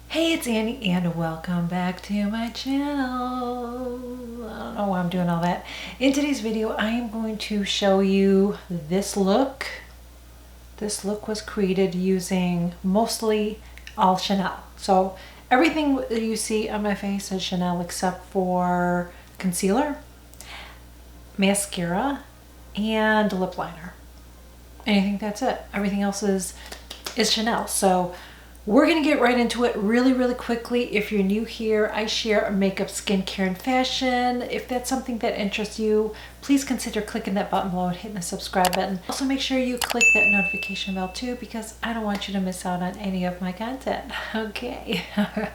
Hey, it's Annie and welcome back to my channel. I don't know why I'm doing all that. In today's video, I am going to show you this look. This look was created using mostly all Chanel. So everything that you see on my face is Chanel except for concealer, mascara, and lip liner. And I think that's it. Everything else is Chanel. So we're gonna get right into it really quickly. If you're new here, I share makeup, skincare, and fashion. If that's something that interests you, please consider clicking that button below and hitting the subscribe button. Also make sure you click that notification bell too, because I don't want you to miss out on any of my content. Okay, all right.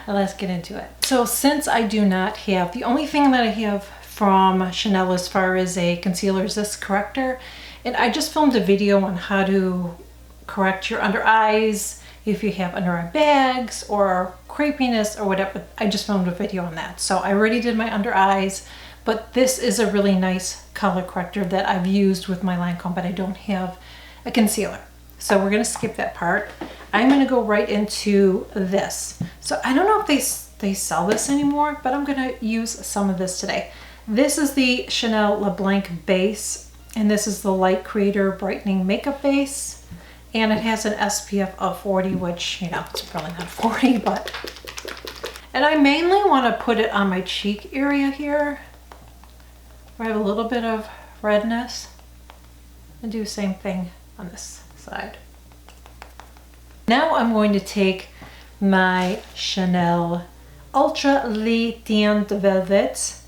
Let's get into it. So since I do not have, the only thing that I have from Chanel as far as a concealer is this corrector. And I just filmed a video on how to correct your under eyes if you have under eye bags or crepiness or whatever. I just filmed a video on that. So I already did my under eyes, but this is a really nice color corrector that I've used with my Lancome, but I don't have a concealer. So we're gonna skip that part. I'm gonna go right into this. So I don't know if they sell this anymore, but I'm gonna use some of this today. This is the Chanel LeBlanc base, and this is the Light Creator Brightening Makeup Base. And it has an SPF of 40, which, you know, it's probably not 40, but. And I mainly want to put it on my cheek area here, where I have a little bit of redness, and do the same thing on this side. Now I'm going to take my Chanel Ultra Le Teint Velvet.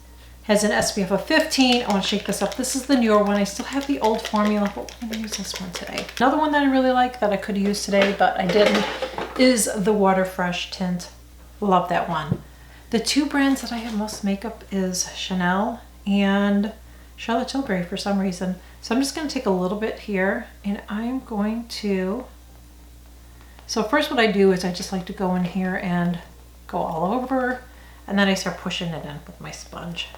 Has an SPF of 15. I want to shake this up. This is the newer one. I still have the old formula, but I'm going to use this one today. Another one that I really like that I could use today, but I didn't, is the Water Fresh tint. Love that one. The two brands that I have most makeup is Chanel and Charlotte Tilbury for some reason. So I'm just going to take a little bit here, and I'm going to, so first what I do is I just like to go in here and go all over, and then I start pushing it in with my sponge.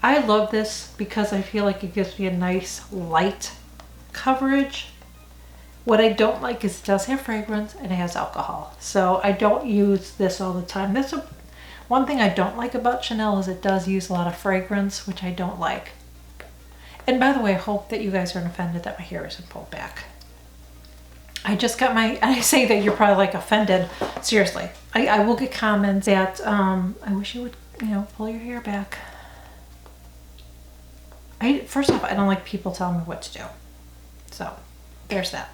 I love this because I feel like it gives me a nice light coverage. What I don't like is it does have fragrance and it has alcohol. So I don't use this all the time. That's one thing I don't like about Chanel is it does use a lot of fragrance, which I don't like. And by the way, I hope that you guys aren't offended that my hair isn't pulled back. I just got my, and I say that you're probably like offended. Seriously, I will get comments that I wish you would, you know, pull your hair back. First off, I don't like people telling me what to do. So there's that.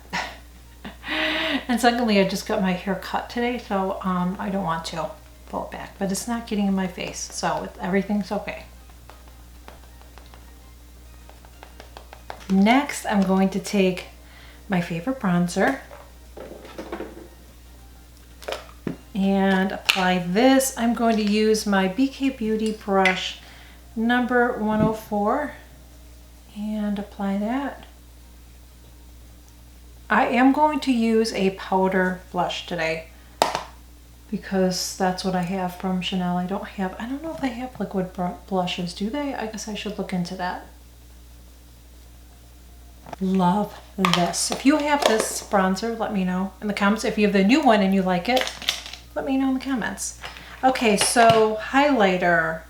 And secondly, I just got my hair cut today, so I don't want to pull it back, but it's not getting in my face, so everything's okay. Next, I'm going to take my favorite bronzer and apply this. I'm going to use my BK Beauty brush number 104 and apply that. I am going to use a powder blush today because that's what I have from Chanel. I don't know if they have liquid blushes, do they? I guess I should look into that. Love this. If you have this bronzer, let me know in the comments. If you have the new one and you like it, let me know in the comments. Okay, so highlighter.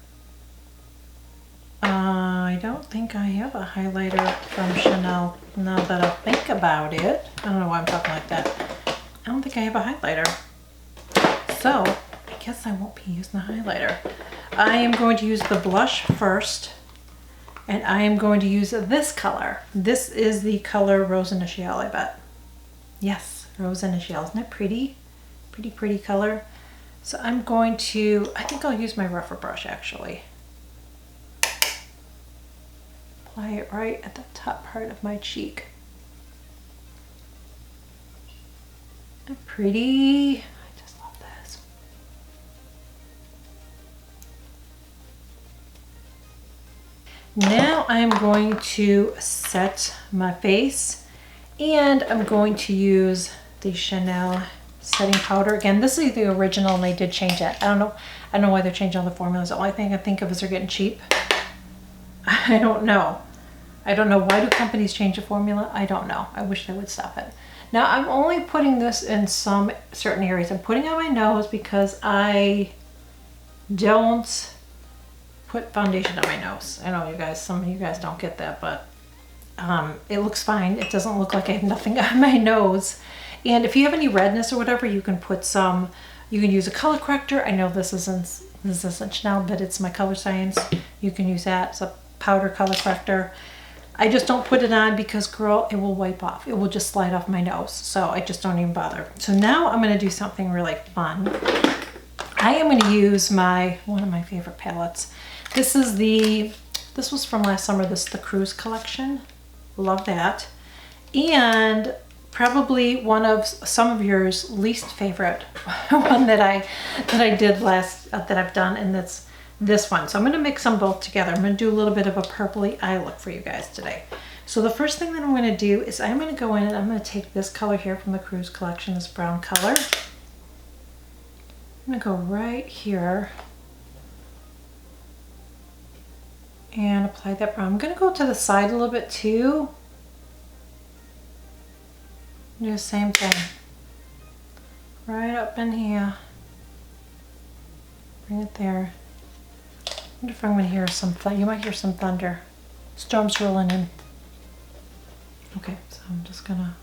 I don't think I have a highlighter from Chanel now that I think about it. I don't know why I'm talking like that. I don't think I have a highlighter. So I guess I won't be using the highlighter. I am going to use the blush first, and I am going to use this color. This is the color Rose Initiale, I bet. Yes, Rose Initiale. Isn't it pretty? Pretty color. So I'm going to, I think I'll use my rougher brush actually. Apply it right at the top part of my cheek. Pretty. I just love this. Now I'm going to set my face, and I'm going to use the Chanel setting powder. Again, this is the original and they did change it. I don't know why they're changing all the formulas. The only thing I think of is they're getting cheap. I don't know. I don't know, why do companies change the formula? I don't know. I wish they would stop it. Now I'm only putting this in some certain areas. I'm putting on my nose because I don't put foundation on my nose. I know you guys, some of you guys don't get that, but it looks fine. It doesn't look like I have nothing on my nose. And if you have any redness or whatever, you can put some, you can use a color corrector. I know this isn't Chanel, but it's my Color Science. You can use that. It's a powder color corrector. I just don't put it on because, girl, it will wipe off. It will just slide off my nose. So I just don't even bother. So now I'm going to do something really fun. I am going to use one of my favorite palettes. This was from last summer. This is the Cruise collection. Love that. And probably one of some of yours least favorite one that I did that I've done, and that's this one. So I'm going to mix them both together. I'm going to do a little bit of a purpley eye look for you guys today. So the first thing that I'm going to do is I'm going to go in and I'm going to take this color here from the Cruise collection, this brown color. I'm going to go right here and apply that brown. I'm going to go to the side a little bit too. Do the same thing. Right up in here. Bring it there. I wonder if I'm going to hear some thunder. You might hear some thunder. Storm's rolling in. Okay, so I'm just going to...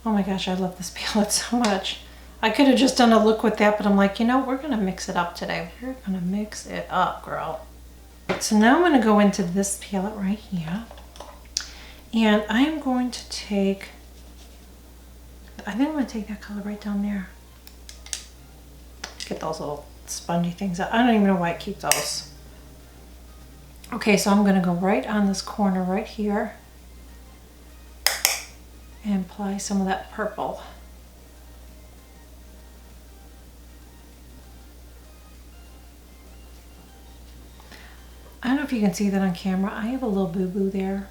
Oh my gosh, I love this palette so much. I could have just done a look with that, but I'm like, you know, we're going to mix it up today. We're going to mix it up, girl. So now I'm going to go into this palette right here. And I am going to take... I think I'm going to take that color right down there. Get those little spongy things out. I don't even know why I keep those. Okay, so I'm going to go right on this corner right here and apply some of that purple. I don't know if you can see that on camera. I have a little boo-boo there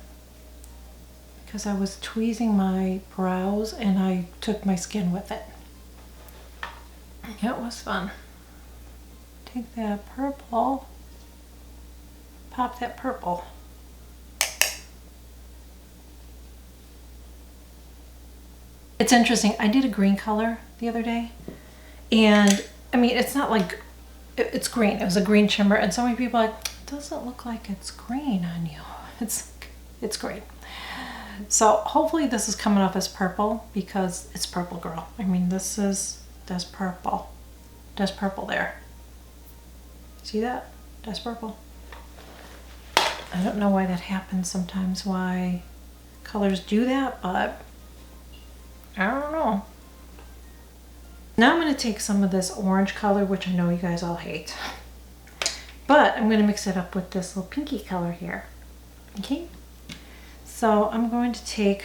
because I was tweezing my brows and I took my skin with it. It was fun. Take that purple, pop that purple. It's interesting, I did a green color the other day, and I mean, it's not like, it's green. It was a green shimmer, and so many people are like, it doesn't look like it's green on you. It's green. So hopefully this is coming off as purple because it's purple, girl. I mean, that's purple. That's purple there. See that? That's purple. I don't know why that happens sometimes, why colors do that, but I don't know. Now I'm going to take some of this orange color, which I know you guys all hate, but I'm going to mix it up with this little pinky color here. Okay, so I'm going to take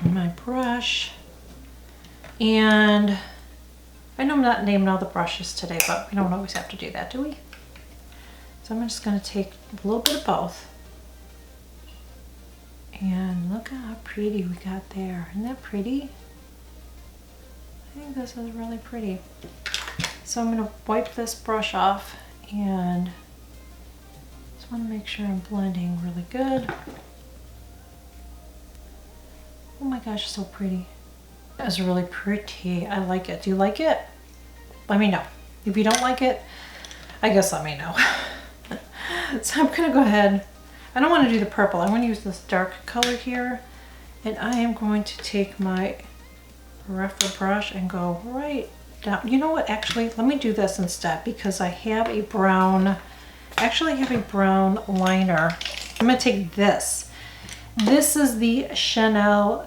my brush, and I know I'm not naming all the brushes today, but we don't always have to do that, do we? So I'm just going to take a little bit of both. And look how pretty we got there. Isn't that pretty? I think this is really pretty. So I'm going to wipe this brush off and just want to make sure I'm blending really good. Oh my gosh, so pretty. That was really pretty. I like it. Do you like it? Let me know. If you don't like it, I guess let me know. So I'm going to go ahead. I don't want to do the purple. I want to use this dark color here. And I am going to take my rougher brush and go right down. You know what? Actually, let me do this instead because I have a brown, actually I have a brown liner. I'm going to take this. This is the Chanel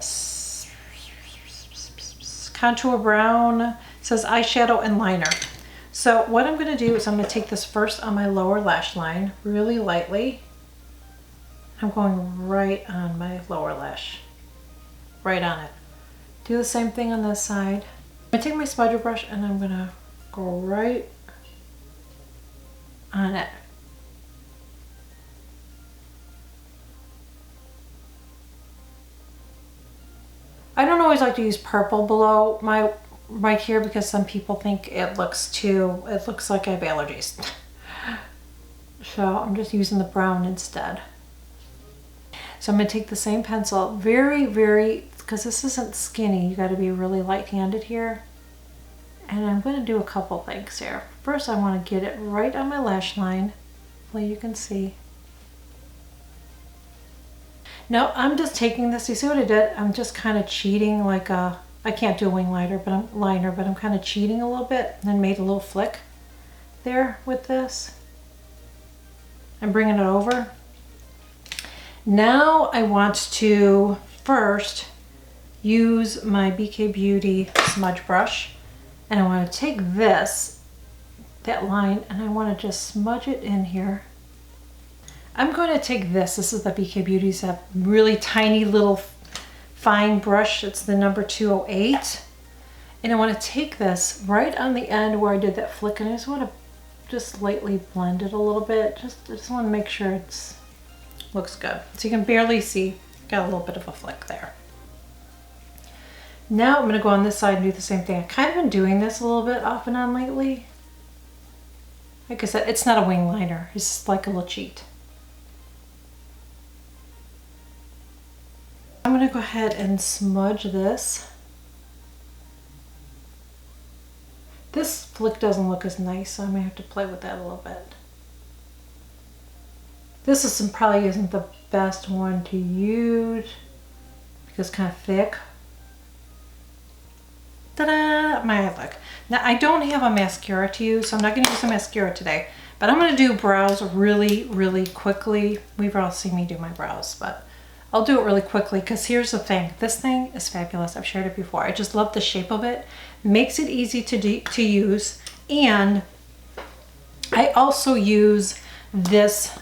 Contour Brown. It says eyeshadow and liner. So what I'm going to do is I'm going to take this first on my lower lash line really lightly. I'm going right on my lower lash, right on it. Do the same thing on this side. I'm going to take my smudger brush and I'm going to go right on it. I don't always like to use purple below my right here because some people think it looks like I have allergies. So I'm just using the brown instead. So I'm going to take the same pencil, because this isn't skinny, you got to be really light-handed here. And I'm going to do a couple things here. First, I want to get it right on my lash line, well, you can see. Now I'm just taking this, you see what I did? I'm just kind of cheating like a, I can't do a wing liner, but I'm kind of cheating a little bit, and then made a little flick there with this. I'm bringing it over. Now I want to first use my BK Beauty smudge brush, and I want to take that line, and I want to just smudge it in here. I'm going to take this is the BK Beauty's a really tiny little fine brush. It's the number 208. And I want to take this right on the end where I did that flick, and I just want to just lightly blend it a little bit. I just want to make sure it's looks good. So you can barely see, got a little bit of a flick there. Now I'm going to go on this side and do the same thing. I've kind of been doing this a little bit off and on lately. Like I said, it's not a wing liner. It's just like a little cheat. I'm going to go ahead and smudge this. This flick doesn't look as nice, so I may have to play with that a little bit. This is probably isn't the best one to use because it's kind of thick. Ta-da! My eye look. Now I don't have a mascara to use, so I'm not going to use a mascara today. But I'm going to do brows really quickly. We've all seen me do my brows, but I'll do it really quickly because here's the thing. This thing is fabulous. I've shared it before. I just love the shape of it. Makes it easy to use. And I also use this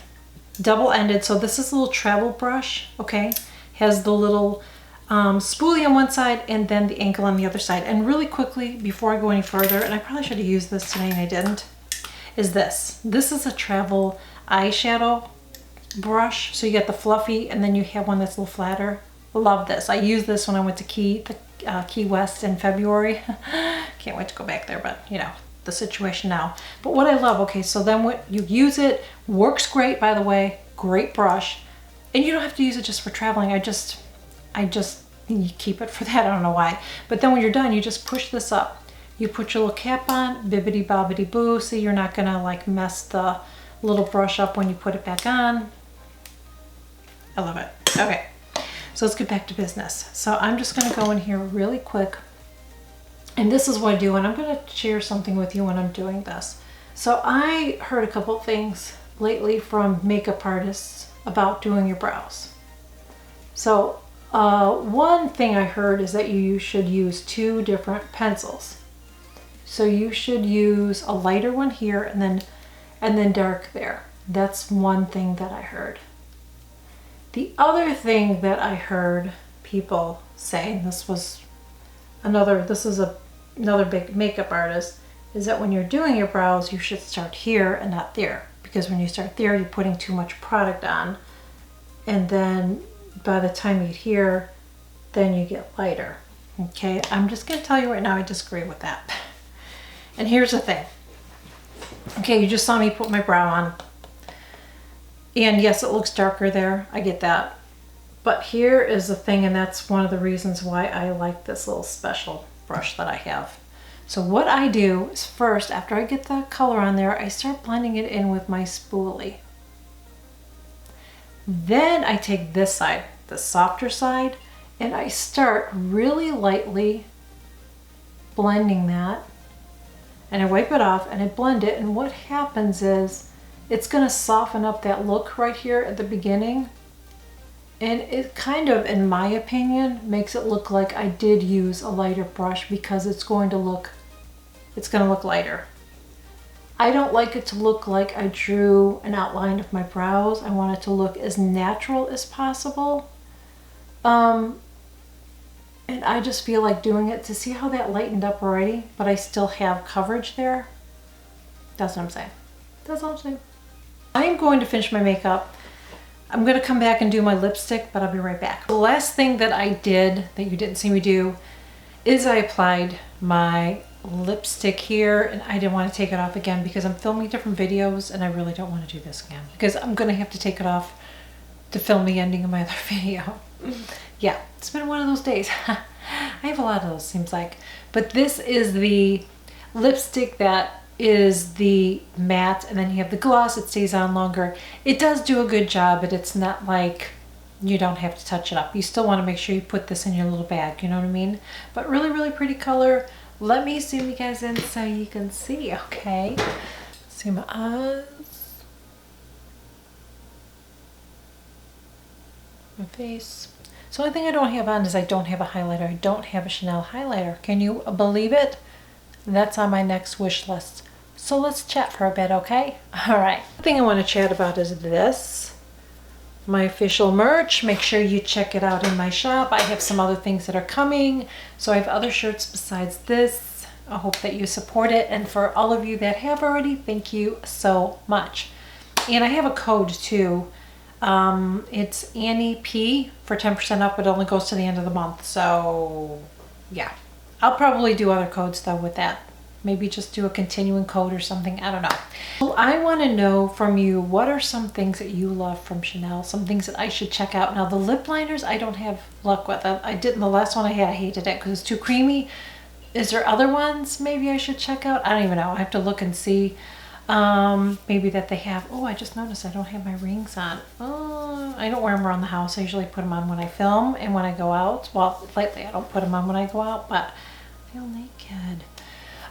double-ended. So this is a little travel brush, okay? Has the little spoolie on one side and then the ankle on the other side. And really quickly, before I go any further, and I probably should have used this today and I didn't, is this. This is a travel eyeshadow brush. So you get the fluffy and then you have one that's a little flatter. Love this. I used this when I went to Key West in February. Can't wait to go back there, but you know, the situation now. But what I love, okay, so then what you use it, works great, by the way, great brush. And you don't have to use it just for traveling. I just you keep it for that, I don't know why. But then when you're done, you just push this up. You put your little cap on, bibbity bobbity boo, so you're not gonna like mess the little brush up when you put it back on. I love it. Okay, so let's get back to business. So I'm just gonna go in here really quick. And this is what I do, and I'm gonna share something with you when I'm doing this. So I heard a couple things lately from makeup artists about doing your brows. So one thing I heard is that you should use 2 different pencils. So you should use a lighter one here and then dark there. That's one thing that I heard. The other thing that I heard people say, and this is another big makeup artist, is that when you're doing your brows, you should start here and not there. Because when you start there, you're putting too much product on. And then by the time you get here, then you get lighter. Okay, I'm just gonna tell you right now, I disagree with that. And here's the thing. Okay, you just saw me put my brow on. And yes, it looks darker there, I get that. But here is the thing, and that's one of the reasons why I like this little special brush that I have. So what I do is first, after I get the color on there, I start blending it in with my spoolie. Then I take this side, the softer side, and I start really lightly blending that. And I wipe it off and I blend it, and what happens is it's gonna soften up that look right here at the beginning. And it kind of, in my opinion, makes it look like I did use a lighter brush because it's gonna look lighter. I don't like it to look like I drew an outline of my brows. I want it to look as natural as possible. And I just feel like doing it to see how that lightened up already, but I still have coverage there. That's what I'm saying. That's all I'm saying. I am going to finish my makeup. I'm going to come back and do my lipstick, but I'll be right back. The last thing that I did that you didn't see me do is I applied my lipstick here, and I didn't want to take it off again because I'm filming different videos and I really don't want to do this again because I'm going to have to take it off to film the ending of my other video. Yeah, it's been one of those days. I have a lot of those, seems like. But this is the lipstick that is the matte, and then you have the gloss. It stays on longer. It does do a good job, but it's not like you don't have to touch it up. You still want to make sure you put this in your little bag, you know what I mean? But really, really pretty color. Let me zoom you guys in so you can see, okay? See my eyes. My face. So the only thing I don't have on is I don't have a highlighter. I don't have a Chanel highlighter. Can you believe it? That's on my next wish list. So let's chat for a bit, okay? All right. The thing I want to chat about is this. My official merch. Make sure you check it out in my shop. I have some other things that are coming. So I have other shirts besides this. I hope that you support it. And for all of you that have already, thank you so much. And I have a code too. It's Annie P for 10% off. It only goes to the end of the month. So yeah, I'll probably do other codes though with that. Maybe just do a continuing code or something. I don't know. Well, I want to know from you, what are some things that you love from Chanel? Some things that I should check out. Now the lip liners, I don't have luck with. I didn't, the last one I had, I hated it because it's too creamy. Is there other ones maybe I should check out? I don't even know. I have to look and see. Maybe that they have. Oh, I just noticed I don't have my rings on. I don't wear them around the house. I usually put them on when I film and when I go out. Well, lately I don't put them on when I go out, but I feel naked.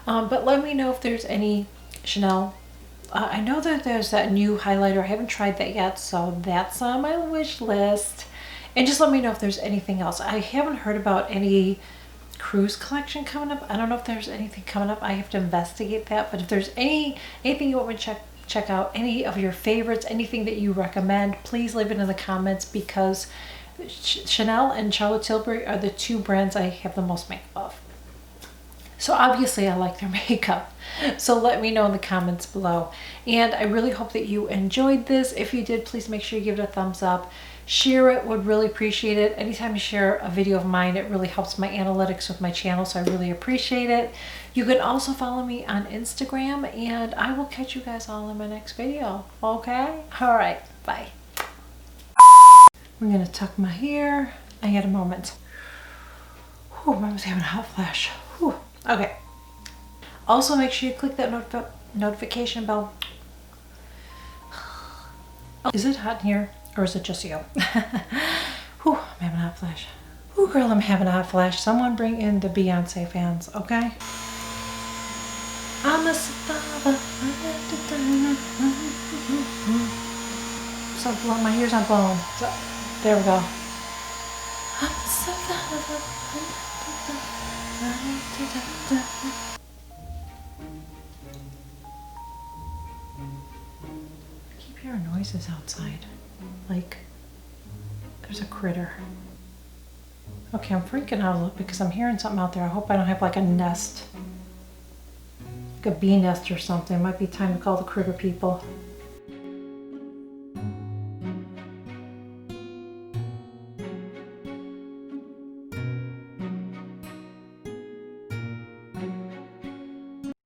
But let me know if there's any Chanel. I know that there's that new highlighter. I haven't tried that yet, so that's on my wish list. And just let me know if there's anything else. I haven't heard about any cruise collection coming up. I don't know if there's anything coming up. I have to investigate that. But if there's anything you want me to check out, any of your favorites, anything that you recommend, please leave it in the comments, because Chanel and Charlotte Tilbury are the two brands I have the most makeup of. So obviously I like their makeup. So let me know in the comments below. And I really hope that you enjoyed this. If you did, please make sure you give it a thumbs up. Share it, would really appreciate it. Anytime you share a video of mine, it really helps my analytics with my channel, so I really appreciate it. You can also follow me on Instagram, and I will catch you guys all in my next video, okay? All right, bye. I'm gonna tuck my hair. I had a moment. Whew, I was having a hot flash. Whew. Okay. Also, make sure you click that notification bell. Is it hot in here? Or is it just you? Whew, I'm having a hot flash. Ooh, girl, I'm having a hot flash. Someone bring in the Beyonce fans, okay? I'm a survivor. So my hair's not blown. So, there we go. I'm a survivor. I keep hearing noises outside. Like, there's a critter. Okay, I'm freaking out a little because I'm hearing something out there. I hope I don't have like a nest. Like a bee nest or something. It might be time to call the critter people.